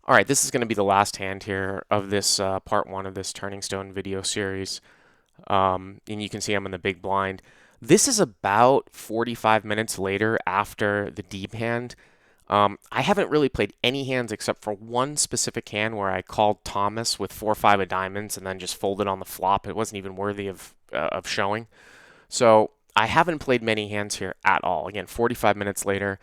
All right, this is going to be the last hand here of this part one of this Turning Stone video series. And you can see I'm in the big blind. This is about 45 minutes later after the Deeb hand. I haven't really played any hands except for one specific hand where I called Thomas with 4-5 of diamonds and then just folded on the flop. It wasn't even worthy of showing. So I haven't played many hands here at all. Again, 45 minutes later.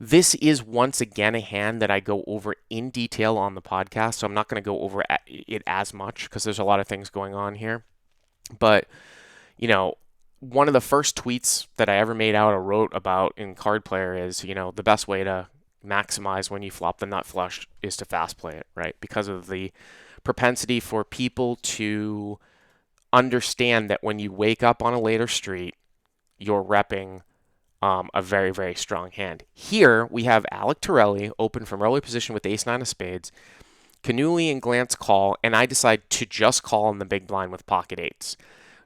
This is once again a hand that I go over in detail on the podcast, so I'm not going to go over it as much because there's a lot of things going on here. But, you know, one of the first tweets that I ever made out or wrote about in Card Player is, the best way to maximize when you flop the nut flush is to fast play it, right? Because of the propensity for people to understand that when you wake up on a later street, you're repping a very, very strong hand. Here we have Alec Torelli open from early position with ace-9 of spades. Cannuli and Glance call, and I decide to just call in the big blind with pocket eights.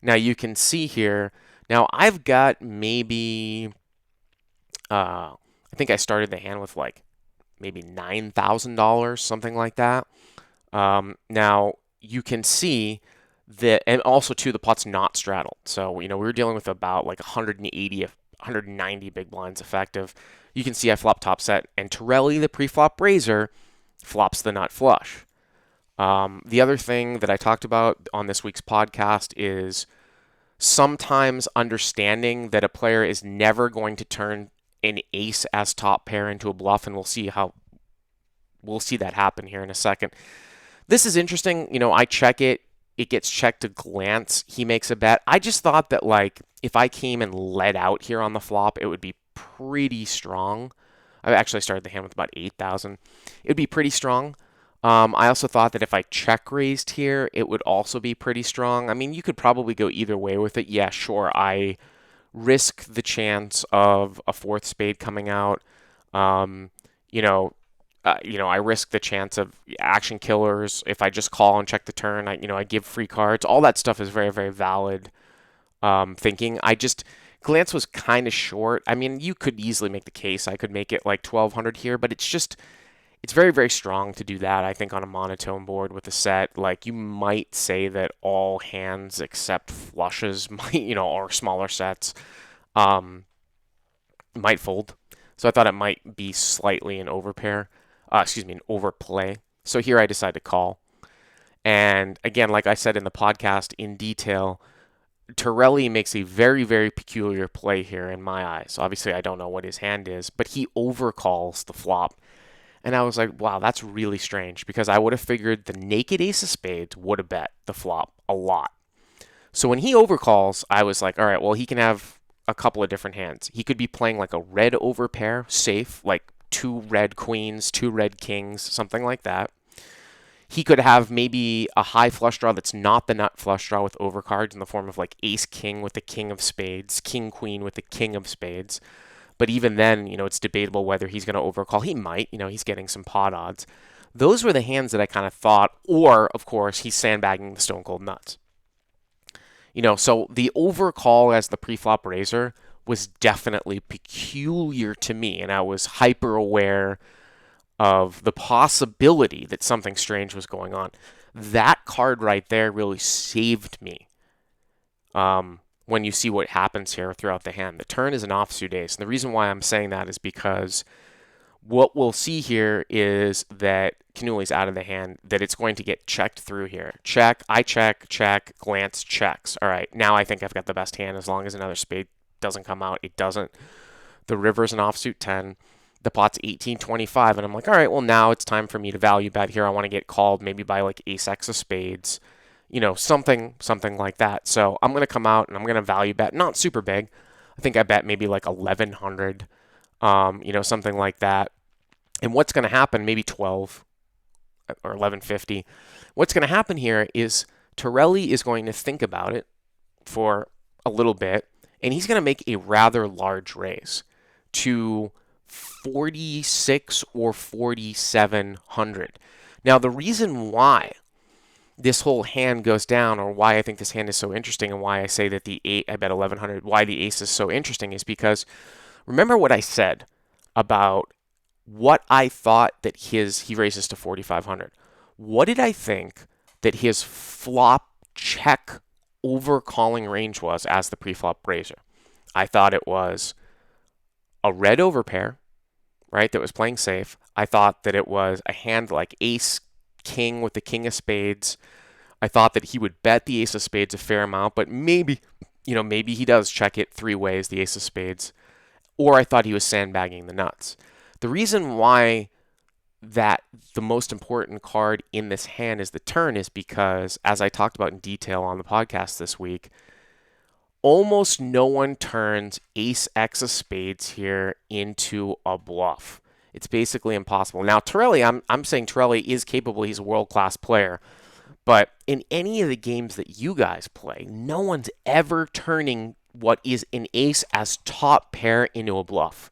Now you can see here, now I've got maybe, I think I started the hand with like maybe $9,000, something like that. Now you can see that, and also too, the pot's not straddled. So, we were dealing with about like 190 big blinds effective. You can see I flop top set, and Torelli, the pre-flop raiser, flops the nut flush. The other thing that I talked about on this week's podcast is sometimes understanding that a player is never going to turn an ace as top pair into a bluff, and we'll see that happen here in a second. This is interesting. I check it. It gets checked to Glance. He makes a bet. I just thought that, like, if I came and led out here on the flop, it would be pretty strong. I actually started the hand with about 8,000. It would be pretty strong. I also thought that if I check raised here, it would also be pretty strong. I mean, you could probably go either way with it. Yeah, sure. I risk the chance of a fourth spade coming out. You know, I risk the chance of action killers if I just call and check the turn. I give free cards. All that stuff is very, very valid thinking. Glance was kind of short. I mean, you could easily make the case. I could make it like 1,200 here, but it's very, very strong to do that, I think, on a monotone board with a set. Like, you might say that all hands except flushes might, or smaller sets, might fold. So I thought it might be slightly an overpair. An overplay. So here I decide to call. And again, like I said in the podcast in detail, Torelli makes a very, very peculiar play here in my eyes. Obviously, I don't know what his hand is, but he overcalls the flop. And I was like, wow, that's really strange because I would have figured the naked ace of spades would have bet the flop a lot. So when he overcalls, I was like, all right, well, he can have a couple of different hands. He could be playing like a red overpair, safe, like 2 red queens, 2 red kings, something like that. He could have maybe a high flush draw that's not the nut flush draw with overcards in the form of like ace king with the king of spades, king queen with the king of spades. But even then, it's debatable whether he's going to overcall. He might, he's getting some pot odds. Those were the hands that I kind of thought, or of course, he's sandbagging the stone cold nuts. So the overcall as the pre-flop raiser was definitely peculiar to me, and I was hyper aware of the possibility that something strange was going on. That card right there really saved me when you see what happens here throughout the hand. The turn is an offsuit ace, and the reason why I'm saying that is because what we'll see here is that Cannuli's out of the hand, that it's going to get checked through here. Check, I check, Glance checks. All right, now I think I've got the best hand as long as another spade doesn't come out. It doesn't. The river's an offsuit 10. The pot's 18-25, and I'm like, all right, well, now it's time for me to value bet here. I want to get called maybe by like ace-x of spades, something like that. So I'm going to come out and I'm going to value bet, not super big. I think I bet maybe like 1,100, something like that. And what's going to happen, maybe 12 or 1150. What's going to happen here is Torelli is going to think about it for a little bit, and he's going to make a rather large raise to 46 or 4,700. Now, the reason why this whole hand goes down, or why I think this hand is so interesting, and why I say that I bet 1,100, why the ace is so interesting, is because remember what I said about what I thought that he raises to 4,500. What did I think that his flop check over calling range was as the pre-flop raiser? I thought it was a red overpair, right, that was playing safe. I thought that it was a hand like ace king with the king of spades. I thought that he would bet the ace of spades a fair amount, but maybe he does check it three ways, the ace of spades. Or I thought he was sandbagging the nuts. The reason why that the most important card in this hand is the turn is because, as I talked about in detail on the podcast this week, almost no one turns ace X of spades here into a bluff. It's basically impossible. Now, Torelli, I'm saying Torelli is capable. He's a world-class player. But in any of the games that you guys play, no one's ever turning what is an ace as top pair into a bluff.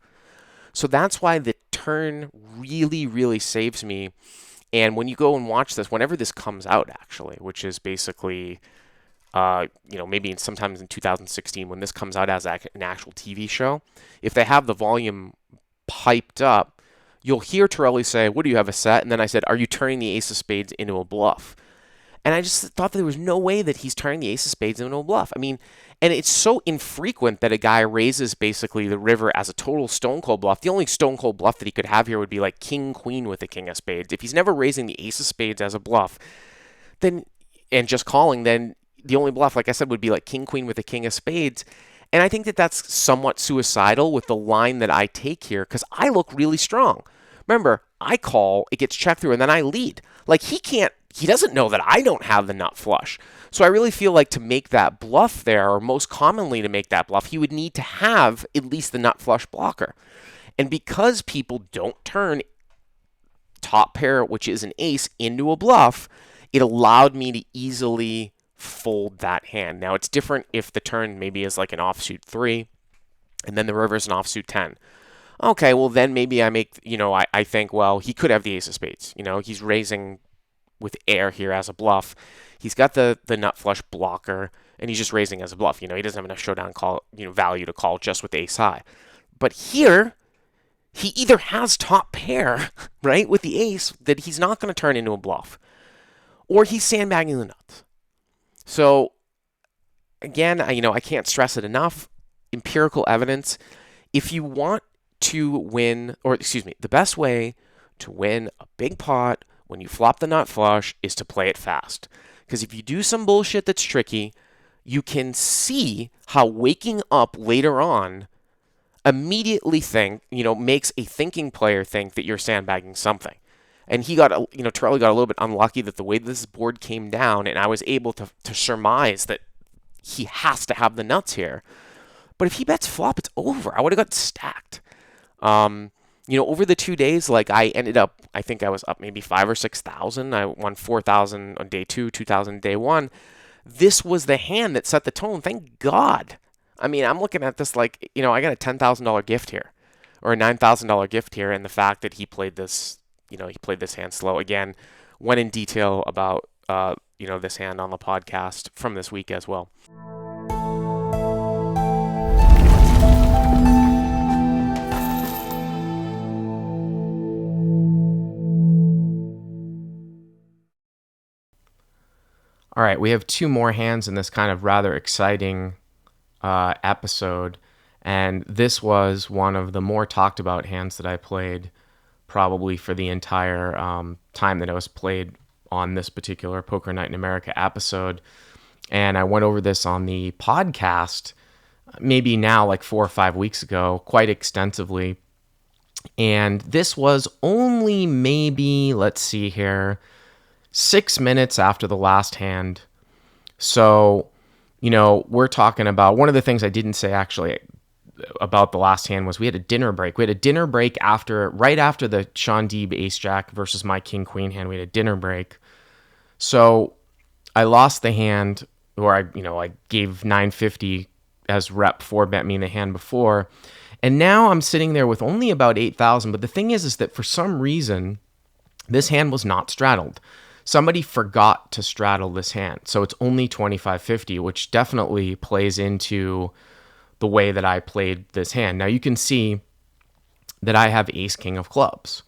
So that's why the turn really, really saves me. And when you go and watch this, whenever this comes out, actually, which is basically, maybe sometimes in 2016 when this comes out as an actual TV show, if they have the volume piped up, you'll hear Torelli say, "What do you have a set?" And then I said, "Are you turning the ace of spades into a bluff?" And I just thought that there was no way that he's turning the ace of spades into a bluff. I mean, and it's so infrequent that a guy raises basically the river as a total stone cold bluff. The only stone cold bluff that he could have here would be like king queen with the king of spades. If he's never raising the ace of spades as a bluff, then and just calling, then the only bluff, like I said, would be like king queen with the king of spades. And I think that that's somewhat suicidal with the line that I take here because I look really strong. Remember, I call, it gets checked through, and then I lead. Like he doesn't know that I don't have the nut flush. So I really feel like to make that bluff there, or most commonly to make that bluff, he would need to have at least the nut flush blocker. And because people don't turn top pair, which is an ace, into a bluff, it allowed me to easily fold that hand. Now it's different if the turn maybe is like an offsuit 3, and then the river's an offsuit 10. Okay, well then maybe I make, I think, well, he could have the ace of spades. He's raising with air here as a bluff. He's got the nut flush blocker, and he's just raising as a bluff. He doesn't have enough showdown call, value to call just with ace high. But here, he either has top pair, right, with the ace that he's not going to turn into a bluff, or he's sandbagging the nuts. So, again, I can't stress it enough. Empirical evidence. If you want to win, the best way to win a big pot when you flop the nut flush is to play it fast. Because if you do some bullshit that's tricky, you can see how waking up later on immediately makes a thinking player think that you're sandbagging something. And Torelli got a little bit unlucky that the way this board came down, and I was able to surmise that he has to have the nuts here. But if he bets flop, it's over. I would have got stacked. Over the 2 days, I ended up, I think I was up maybe 5,000 or 6,000. I won 4,000 on day 2, 2,000 on day 1. This was the hand that set the tone. Thank God. I mean, I'm looking at this I got a $10,000 gift here, or a $9,000 gift here, and the fact that he played this, he played this hand slow. Again, went in detail about, this hand on the podcast from this week as well. All right, we have 2 more hands in this kind of rather exciting episode, and this was one of the more talked about hands that I played probably for the entire time that I was played on this particular Poker Night in America episode. And I went over this on the podcast maybe now 4 or 5 weeks ago quite extensively. And this was only maybe, let's see here, 6 minutes after the last hand. So, we're talking about, one of the things I didn't say actually about the last hand was we had a dinner break. We had a dinner break right after the Shaun Deeb ace jack versus my king queen hand. We had a dinner break. So I lost the hand, or I gave 950 as rep for bet me in the hand before. And now I'm sitting there with only about 8,000. But the thing is that for some reason, this hand was not straddled. Somebody forgot to straddle this hand. So it's only 2,550, which definitely plays into the way that I played this hand. Now you can see that I have ace king of clubs.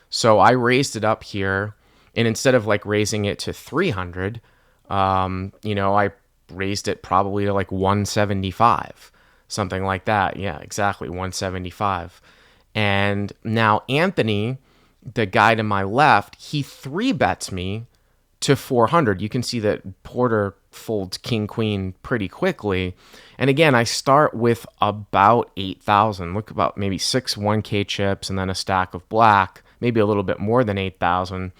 So I raised it up here, and instead of like raising it to 300, I raised it probably to like 175, something like that. Yeah, exactly, 175. And now Anthony, the guy to my left, he three bets me to 400. You can see that Porter folds king queen pretty quickly. And again, I start with about 8,000. Look, about maybe 6 1K chips and then a stack of black, maybe a little bit more than 8,000.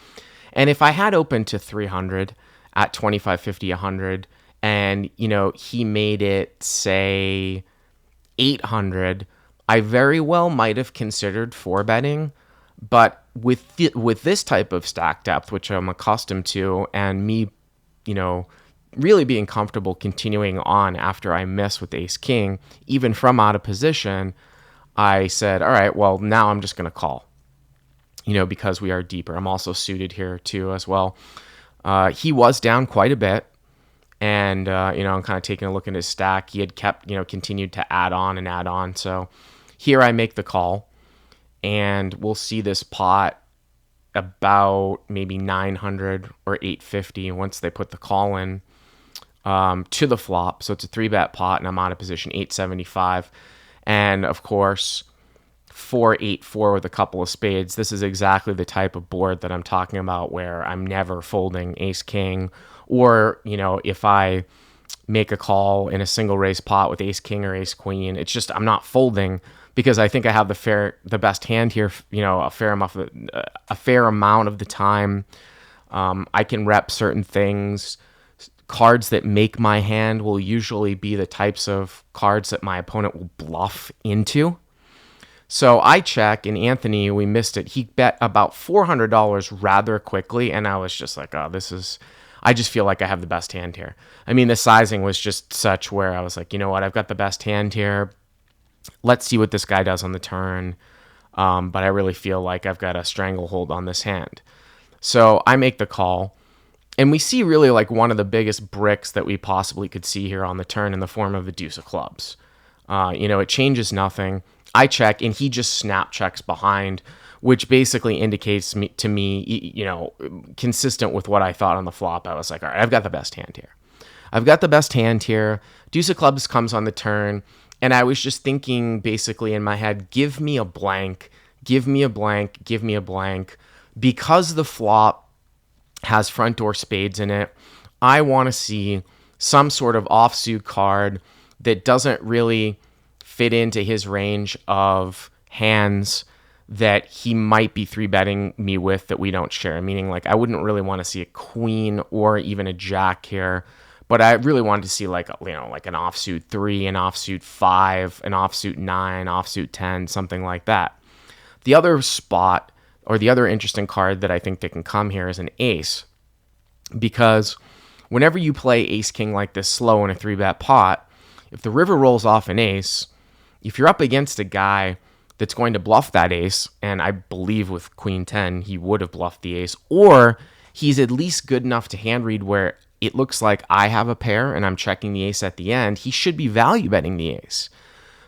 And if I had opened to 300 at 25, 50, 100, and he made it say 800, I very well might have considered four betting. But with this type of stack depth, which I'm accustomed to, and me, really being comfortable continuing on after I miss with ace king, even from out of position, I said, all right, well, now I'm just going to call, because we are deeper. I'm also suited here too as well. He was down quite a bit. And, I'm kind of taking a look at his stack. He had kept, continued to add on. So here I make the call, and we'll see this pot about maybe 900 or 850 once they put the call in to the flop. So it's a 3-bet pot, and I'm out of position 875. And of course, 4-8-4 with a couple of spades. This is exactly the type of board that I'm talking about, where I'm never folding ace king, or if I make a call in a single raise pot with ace king or ace queen, it's just I'm not folding, because I think I have the best hand here. A fair amount of the time, I can rep certain things. Cards that make my hand will usually be the types of cards that my opponent will bluff into. So I check, and Anthony, we missed it. He bet about $400 rather quickly, and I was just like, oh, I just feel like I have the best hand here. I mean, the sizing was just such where I was like, you know what, I've got the best hand here. Let's see what this guy does on the turn. But I really feel like I've got a stranglehold on this hand. So I make the call, and we see really like one of the biggest bricks that we possibly could see here on the turn in the form of a deuce of clubs. It changes nothing. I check, and he just snap checks behind, which basically indicates to me, consistent with what I thought on the flop. I was like, all right, I've got the best hand here. Deuce of clubs comes on the turn, and I was just thinking basically in my head, give me a blank. Because the flop has front door spades in it, I want to see some sort of offsuit card that doesn't really fit into his range of hands that he might be 3-betting me with that we don't share. Meaning, like, I wouldn't really want to see a queen or even a jack here, but I really wanted to see like an offsuit 3, an offsuit 5, an offsuit 9, offsuit 10, something like that. The other spot, or the other interesting card that I think that can come here, is an ace, because whenever you play ace king like this slow in a 3-bet pot, if the river rolls off an ace, if you're up against a guy that's going to bluff that ace, and I believe with queen 10, he would have bluffed the ace, or he's at least good enough to hand read where it looks like I have a pair and I'm checking the ace at the end, he should be value betting the ace.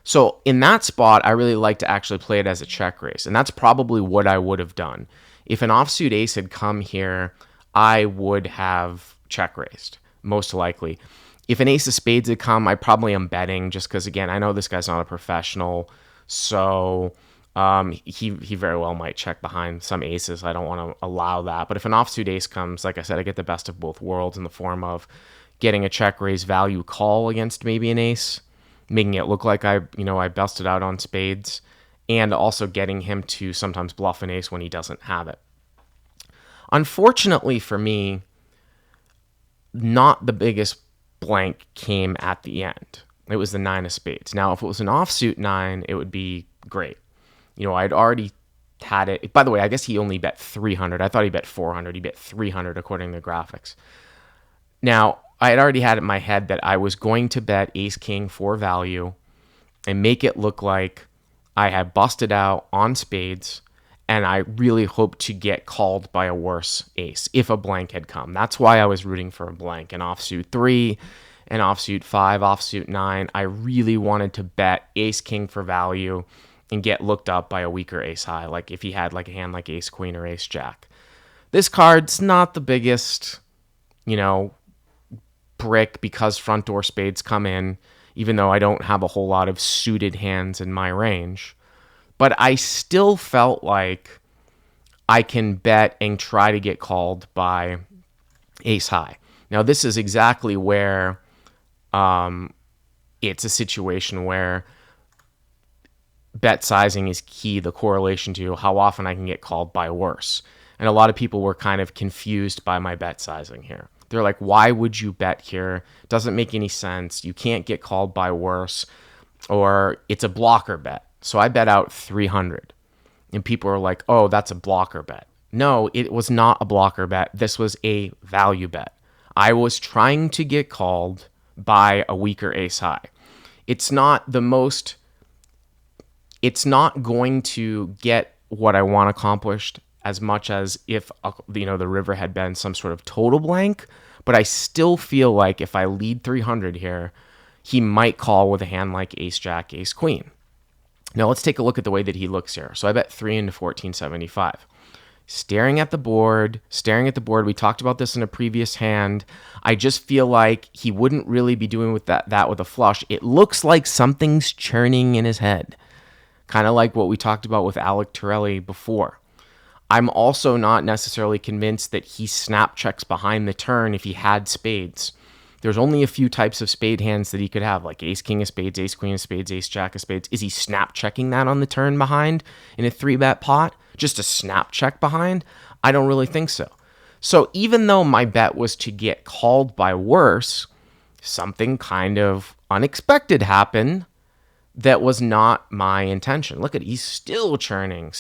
So in that spot, I really like to actually play it as a check raise, and that's probably what I would have done. If an offsuit ace had come here, I would have check raised, most likely. If an ace of spades had come, I probably am betting, just because, again, I know this guy's not a professional, so he very well might check behind some aces. I don't want to allow that. But if an offsuit ace comes, like I said, I get the best of both worlds in the form of getting a check raise value call against maybe an ace, making it look like I busted out on spades, and also getting him to sometimes bluff an ace when he doesn't have it. Unfortunately for me, not the biggest blank came at the end. It was the 9 of spades. Now, if it was an offsuit 9, it would be great. I'd already had it. By the way, I guess he only bet 300. I thought he bet 400. He bet 300 according to the graphics. Now, I had already had it in my head that I was going to bet ace king for value and make it look like I had busted out on spades, and I really hoped to get called by a worse ace if a blank had come. That's why I was rooting for a blank. An offsuit 3, an offsuit 5, offsuit 9. I really wanted to bet ace king for value and get looked up by a weaker ace high, like if he had like a hand like ace queen or ace jack. This card's not the biggest, brick because front door spades come in, even though I don't have a whole lot of suited hands in my range. But I still felt like I can bet and try to get called by ace high. Now, this is exactly where it's a situation where bet sizing is key, the correlation to how often I can get called by worse. And a lot of people were kind of confused by my bet sizing here. They're like, why would you bet here? Doesn't make any sense. You can't get called by worse, or it's a blocker bet. So I bet out 300. And people are like, oh, that's a blocker bet. No, it was not a blocker bet. This was a value bet. I was trying to get called by a weaker ace high. It's not going to get what I want accomplished as much as if the river had been some sort of total blank, but I still feel like if I lead 300 here, he might call with a hand like ace jack, ace queen. Now let's take a look at the way that he looks here. So I bet 3 into 1475. Staring at the board. We talked about this in a previous hand. I just feel like he wouldn't really be doing with that with a flush. It looks like something's churning in his head, kind of like what we talked about with Alec Torelli before. I'm also not necessarily convinced that he snap checks behind the turn if he had spades. There's only a few types of spade hands that he could have, like ace king of spades, ace queen of spades, ace jack of spades. Is he snap checking that on the turn behind in a 3-bet pot? Just a snap check behind? I don't really think so. So even though my bet was to get called by worse, something kind of unexpected happened that was not my intention. Look at, he's still churning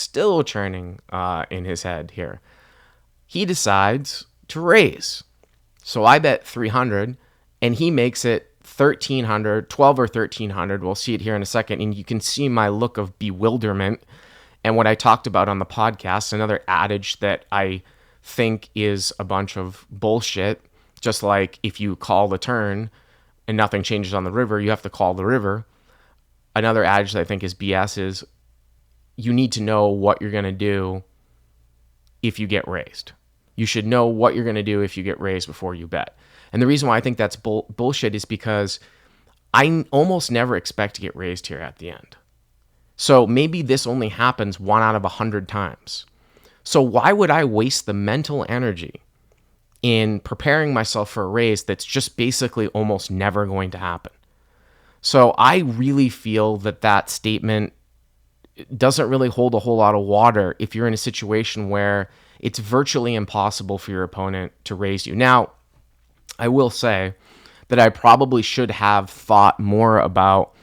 in his head here. He decides to raise. So I bet 300, and he makes it 1,300, 12 or 1,300. We'll see it here in a second, and you can see my look of bewilderment. And what I talked about on the podcast, another adage that I think is a bunch of bullshit, just like if you call the turn and nothing changes on the river, you have to call the river. Another adage that I think is BS is you need to know what you're going to do if you get raised. You should know what you're going to do if you get raised before you bet. And the reason why I think that's bullshit is because I almost never expect to get raised here at the end. So maybe this only happens 1 out of 100 times. So why would I waste the mental energy in preparing myself for a raise that's just basically almost never going to happen? So I really feel that statement doesn't really hold a whole lot of water if you're in a situation where it's virtually impossible for your opponent to raise you. Now, I will say that I probably should have thought more about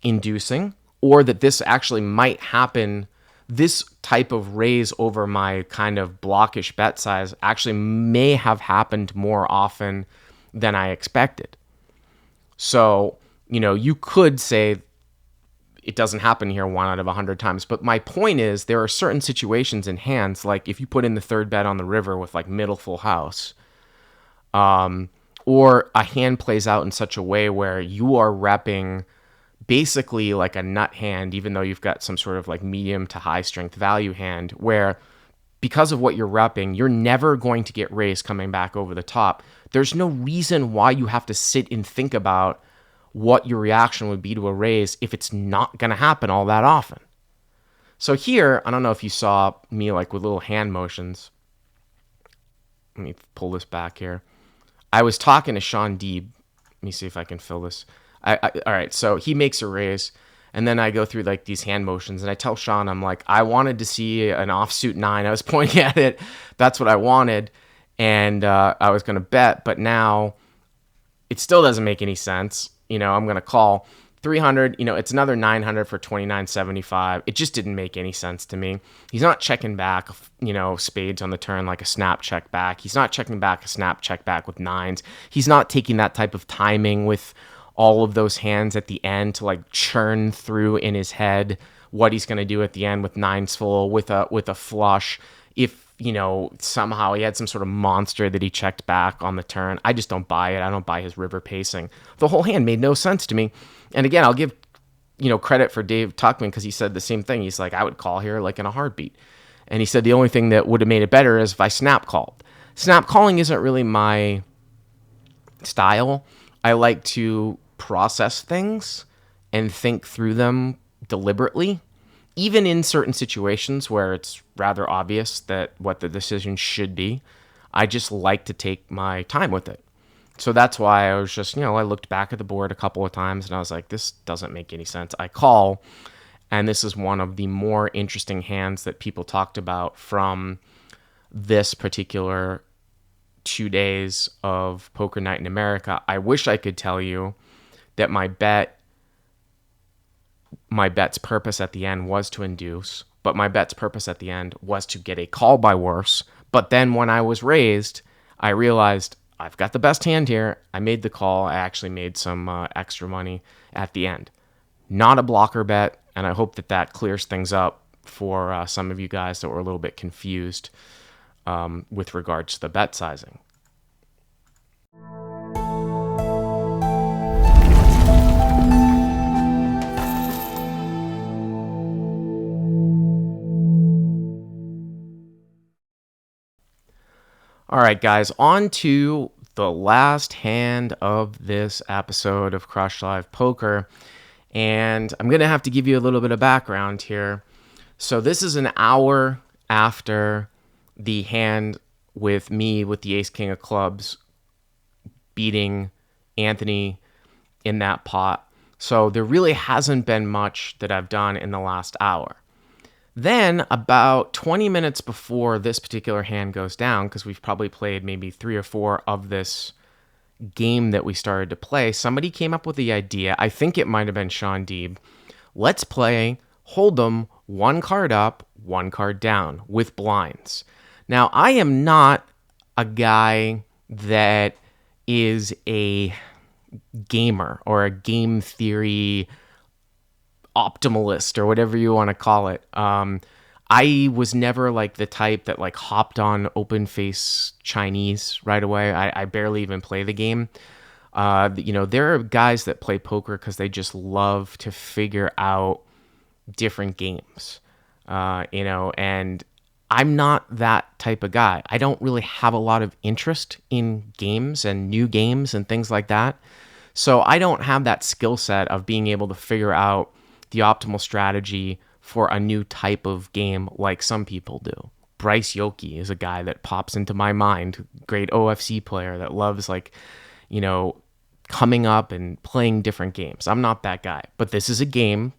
inducing, or that this actually might happen. This type of raise over my kind of blockish bet size actually may have happened more often than I expected. So, you could say it doesn't happen here 1 out of 100 times. But my point is there are certain situations in hands, like if you put in the 3rd bet on the river with like middle full house, or a hand plays out in such a way where you are repping basically like a nut hand, even though you've got some sort of like medium to high strength value hand, where because of what you're repping, you're never going to get raised coming back over the top. There's no reason why you have to sit and think about what your reaction would be to a raise if it's not going to happen all that often. So here, I don't know if you saw me like with little hand motions. Let me pull this back here. I was talking to Shaun Deeb. Let me see if I can fill this. All right, so he makes a raise, and then I go through like these hand motions, and I tell Shaun, I'm like, I wanted to see an offsuit 9. I was pointing at it. That's what I wanted, and I was going to bet, but now it still doesn't make any sense. I'm going to call 300. It's another 900 for 29.75. It just didn't make any sense to me. He's not checking back, spades on the turn like a snap check back. He's not checking back a snap check back with 9s. He's not taking that type of timing with all of those hands at the end to like churn through in his head what he's going to do at the end with 9s full with a flush. If somehow he had some sort of monster that he checked back on the turn, I just don't buy it. I don't buy his river pacing. The whole hand made no sense to me. And again, I'll give credit for Dave Tuckman because he said the same thing. He's like, I would call here like in a heartbeat. And he said the only thing that would have made it better is if I snap called. Snap calling isn't really my style. I like to process things and think through them deliberately, even in certain situations where it's rather obvious that what the decision should be. I just like to take my time with it. So that's why I was just, I looked back at the board a couple of times and I was like, this doesn't make any sense. I call, and this is one of the more interesting hands that people talked about from this particular 2 days of Poker Night in America. I wish I could tell you that my bet's purpose at the end was to induce, but my bet's purpose at the end was to get a call by worse. But then when I was raised, I realized I've got the best hand here. I made the call. I actually made some extra money at the end. Not a blocker bet, and I hope that clears things up for some of you guys that were a little bit confused with regards to the bet sizing. All right, guys, on to the last hand of this episode of Crush Live Poker. And I'm going to have to give you a little bit of background here. So this is an hour after the hand with me with the Ace King of Clubs beating Anthony in that pot. So there really hasn't been much that I've done in the last hour. Then about 20 minutes before this particular hand goes down, because we've probably played maybe 3 or 4 of this game that we started to play, somebody came up with the idea, I think it might have been Shaun Deeb, let's play Hold'em 1 card up, 1 card down with blinds. Now, I am not a guy that is a gamer or a game theory optimalist or whatever you want to call it. I was never like the type that like hopped on open face Chinese right away. I barely even play the game. There are guys that play poker because they just love to figure out different games, and I'm not that type of guy. I don't really have a lot of interest in games and new games and things like that. So I don't have that skill set of being able to figure out the optimal strategy for a new type of game like some people do. Bryce Yoki is a guy that pops into my mind, great OFC player that loves coming up and playing different games. I'm not that guy, but this is a game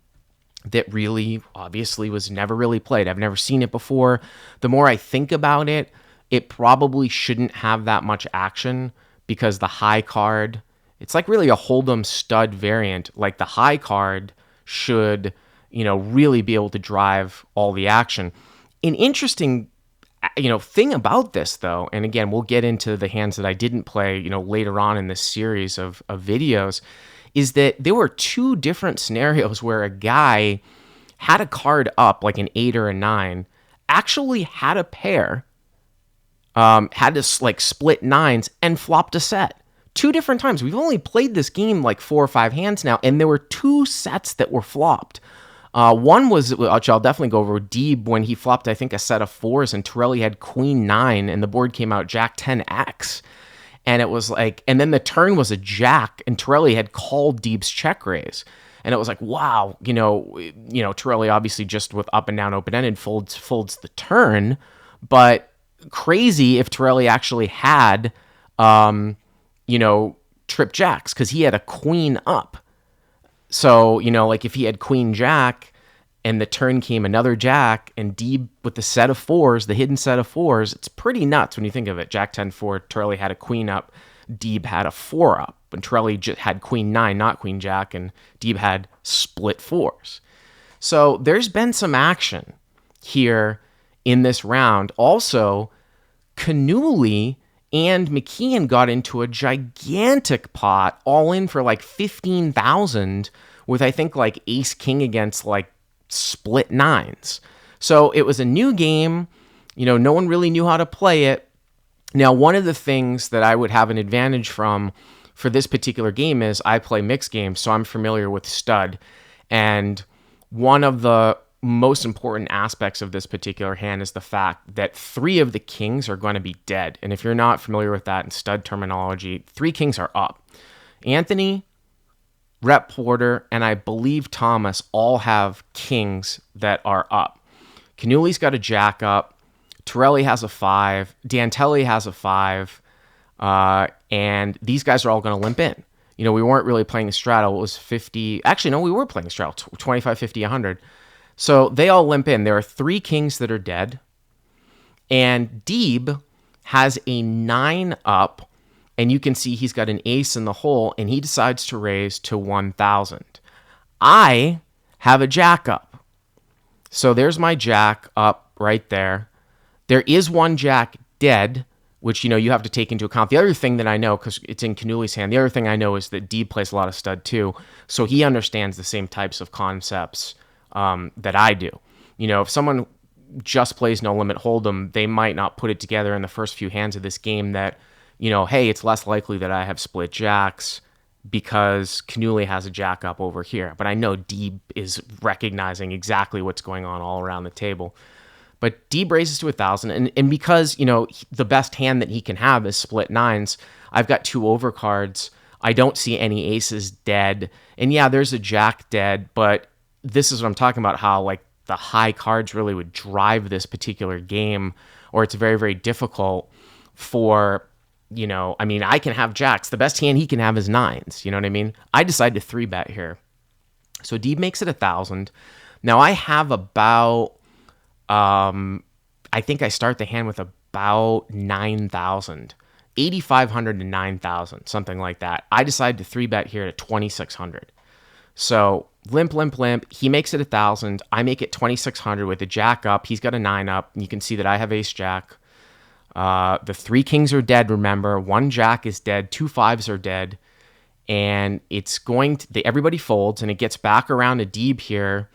that really obviously was never really played. I've never seen it before. The more I think about it, it probably shouldn't have that much action because the high card, it's like really a Hold'em stud variant. Like the high card should, really be able to drive all the action. An interesting, thing about this though, and again, we'll get into the hands that I didn't play, later on in this series of videos, is that there were 2 different scenarios where a guy had a card up, like an 8 or a 9, actually had a pair, had to like split 9s and flopped a set. 2 different times. We've only played this game like 4 or 5 hands now, and there were 2 sets that were flopped. One was, which I'll definitely go over, Deeb when he flopped, I think, a set of 4s, and Torelli had Queen 9, and the board came out Jack 10X. And it was like, and then the turn was a Jack, and Torelli had called Deeb's check raise. And it was like, wow, Torelli obviously just with up and down open-ended folds the turn, but crazy if Torelli actually had, trip jacks, because he had a queen up. So, like if he had queen jack and the turn came another jack and Deeb with the set of 4s, the hidden set of 4s, it's pretty nuts when you think of it. Jack 10-4, Torelli had a queen up, Deeb had a 4 up, and Torelli had queen 9, not queen jack, and Deeb had split 4s. So there's been some action here in this round. Also, Cannuli and McKeehen got into a gigantic pot, all in for like 15,000 with, I think, like ace king against like split 9s. So it was a new game. No one really knew how to play it. Now, one of the things that I would have an advantage from for this particular game is I play mixed games, so I'm familiar with stud. And one of the most important aspects of this particular hand is the fact that 3 of the kings are going to be dead. And if you're not familiar with that in stud terminology, 3 kings are up. Anthony, Rhett Porter, and I believe Thomas all have kings that are up. Cannuli's got a jack up. Torelli has a 5. Dantelli has a 5. And these guys are all going to limp in. You know, we weren't really playing a straddle. It was 50. Actually, no, we were playing a straddle, 25, 50, 100. So they all limp in. There are 3 kings that are dead. And Deeb has a 9 up. And you can see he's got an ace in the hole. And he decides to raise to 1,000. I have a jack up. So there's my jack up right there. There is one jack dead, which, you know, you have to take into account. The other thing that I know, because it's in Cannuli's hand, the other thing I know is that Deeb plays a lot of stud too, so he understands the same types of concepts that I do. You know, if someone just plays no limit hold'em, they might not put it together in the first few hands of this game that, you know, hey, it's less likely that I have split jacks because Cannuli has a jack up over here. But I know Deeb is recognizing exactly what's going on all around the table. But Deeb raises to 1,000, and because, you know, the best hand that he can have is split 9s, I've got 2 overcards. I don't see any aces dead. And yeah, there's a jack dead, but this is what I'm talking about, how, like, the high cards really would drive this particular game, or it's very, very difficult for, you know, I mean, I can have jacks. The best hand he can have is 9s, you know what I mean? I decide to 3-bet here. So Deeb makes it 1,000. Now I have about... I think I start the hand with about 9,000, 8,500 to 9,000, something like that. I decide to 3-bet here to 2,600. So limp, limp, limp. He makes it 1,000. I make it 2,600 with a jack up. He's got a 9 up. You can see that I have ace jack. The 3 kings are dead. Remember, 1 jack is dead. 2 5s are dead. And it's going to, everybody folds, and it gets back around to Deeb here.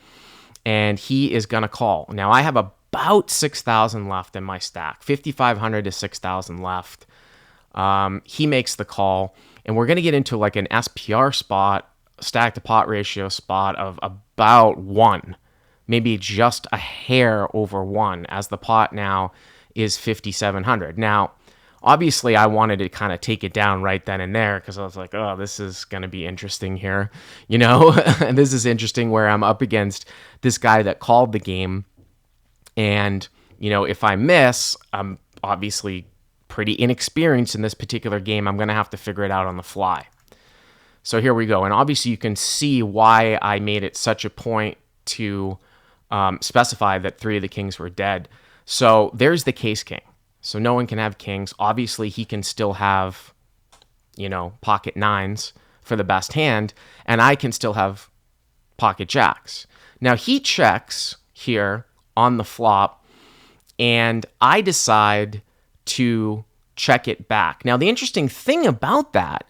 And he is going to call. Now, I have about 6,000 left in my stack, 5,500 to 6,000 left. He makes the call, and we're going to get into like an SPR spot, stack to pot ratio spot of about 1, maybe just a hair over 1, as the pot now is 5,700. Now, obviously, I wanted to kind of take it down right then and there because I was like, oh, this is going to be interesting here. You know, this is interesting where I'm up against this guy that called the game. And, you know, if I miss, I'm obviously pretty inexperienced in this particular game. I'm going to have to figure it out on the fly. So here we go. And obviously, you can see why I made it such a point to specify that 3 of the kings were dead. So there's the case king. So no one can have kings. Obviously, he can still have, you know, pocket 9s for the best hand, and I can still have pocket jacks. Now, he checks here on the flop, and I decide to check it back. Now, the interesting thing about that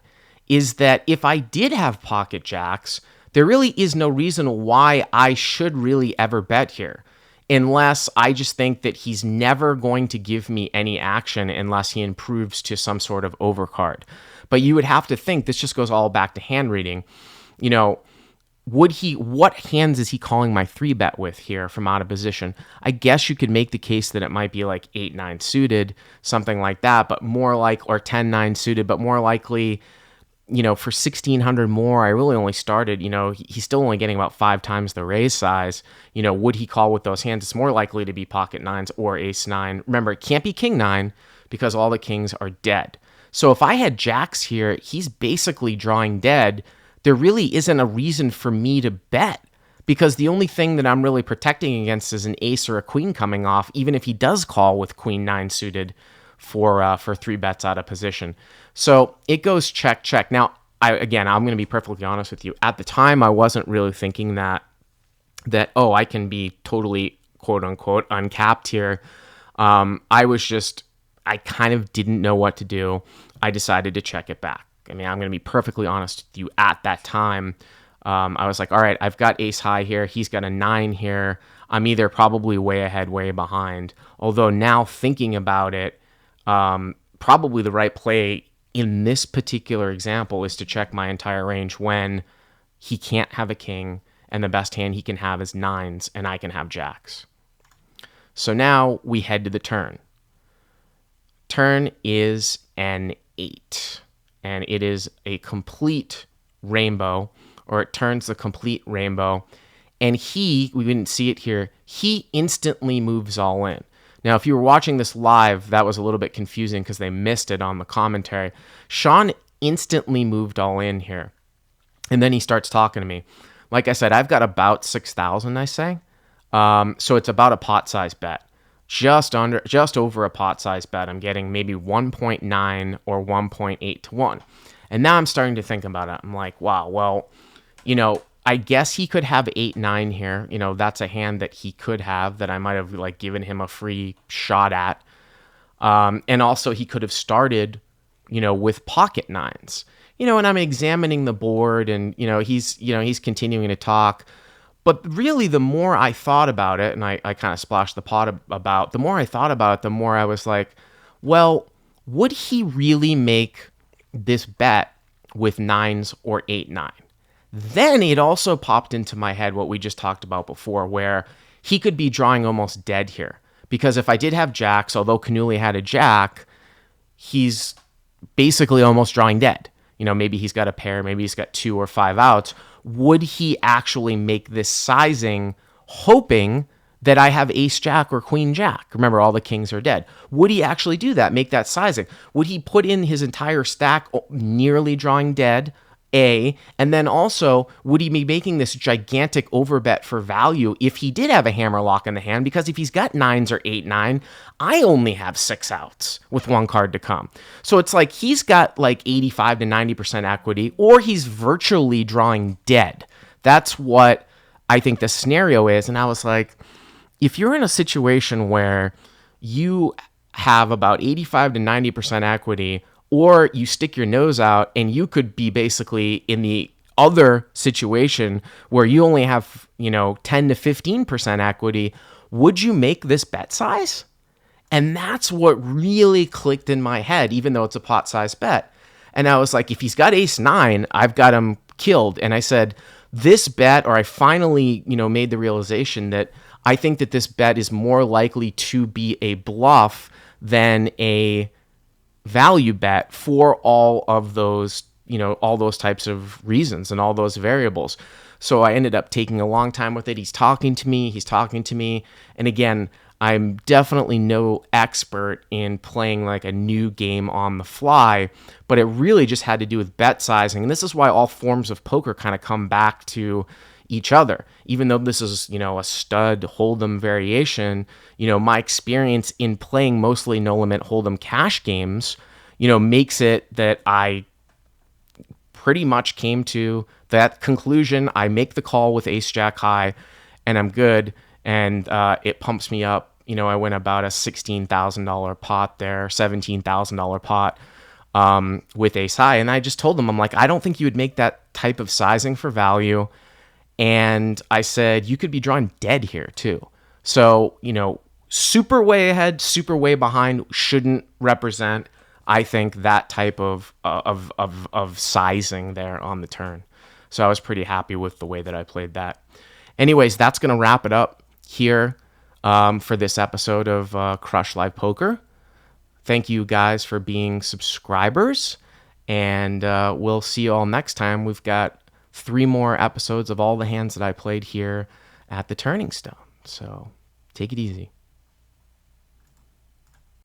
is that if I did have pocket jacks, there really is no reason why I should really ever bet here, unless I just think that he's never going to give me any action unless he improves to some sort of overcard. But you would have to think, this just goes all back to hand reading. You know, what hands is he calling my 3-bet with here from out of position? I guess you could make the case that it might be like 8-9 suited, something like that, but more like, or 10-9 suited, but more likely, you know, for 1,600 more, I really only started, you know, he's still only getting about 5 times the raise size. You know, would he call with those hands? It's more likely to be pocket 9s or ace 9. Remember, it can't be king 9 because all the kings are dead. So if I had jacks here, he's basically drawing dead. There really isn't a reason for me to bet because the only thing that I'm really protecting against is an ace or a queen coming off, even if he does call with queen 9 suited for 3 bets out of position. So it goes check, check. Now, I'm going to be perfectly honest with you. At the time, I wasn't really thinking that I can be totally, quote unquote, uncapped here. I kind of didn't know what to do. I decided to check it back. I mean, I'm going to be perfectly honest with you. At that time, I was like, all right, I've got ace high here. He's got a 9 here. I'm either probably way ahead, way behind. Although now thinking about it, probably the right play in this particular example is to check my entire range when he can't have a king and the best hand he can have is nines, and I can have jacks. So now we head to the turn. Turn is an 8, and it is a complete rainbow, or it turns the complete rainbow. And we didn't see it here, he instantly moves all in. Now, if you were watching this live, that was a little bit confusing because they missed it on the commentary. Shaun instantly moved all in here. And then he starts talking to me. Like I said, I've got about 6,000, I say. So it's about a pot size bet. Just over a pot size bet. I'm getting maybe 1.9 or 1.8 to 1. And now I'm starting to think about it. I'm like, wow, well, I guess he could have 8-9 here. That's a hand that he could have that I might have given him a free shot at. And also he could have started, with pocket nines. And I'm examining the board, and he's continuing to talk. But really, the more I thought about it, and I kind of splashed the pot about, the more I thought about it, the more I was like, well, would he really make this bet with nines or 8-9? Then it also popped into my head what we just talked about before, where he could be drawing almost dead here. Because if I did have jacks, although Cannuli had a jack, he's basically almost drawing dead. Maybe he's got a pair, maybe he's got 2 or 5 outs. Would he actually make this sizing hoping that I have ace jack or queen jack? Remember, all the kings are dead. Would he actually do that, make that sizing? Would he put in his entire stack nearly drawing dead, A, and then also, would he be making this gigantic overbet for value if he did have a hammerlock in the hand? Because if he's got nines or 8-9, I only have 6 outs with 1 card to come. So it's like he's got 85 to 90% equity, or he's virtually drawing dead. That's what I think the scenario is. And I was like, if you're in a situation where you have about 85 to 90% equity, or you stick your nose out and you could be basically in the other situation where you only have, 10 to 15% equity, would you make this bet size? And that's what really clicked in my head, even though it's a pot size bet. And I was like, if he's got ace 9, I've got him killed. And I said, this bet, or I finally, made the realization that I think that this bet is more likely to be a bluff than a value bet for all of those, all those types of reasons and all those variables. So I ended up taking a long time with it. He's talking to me. And again, I'm definitely no expert in playing a new game on the fly, but it really just had to do with bet sizing. And this is why all forms of poker kind of come back to each other. Even though this is, a stud hold'em variation, my experience in playing mostly no limit hold'em cash games, makes it that I pretty much came to that conclusion. I make the call with ace jack high and I'm good. And it pumps me up. I win about a $16,000 pot there, $17,000 pot with ace high. And I just told them, I'm like, I don't think you would make that type of sizing for value. And I said, you could be drawing dead here too. So, super way ahead, super way behind shouldn't represent, I think, that type of sizing there on the turn. So I was pretty happy with the way that I played that. Anyways, that's going to wrap it up here for this episode of Crush Live Poker. Thank you guys for being subscribers, and we'll see you all next time. We've got 3 more episodes of all the hands that I played here at the Turning Stone. So take it easy.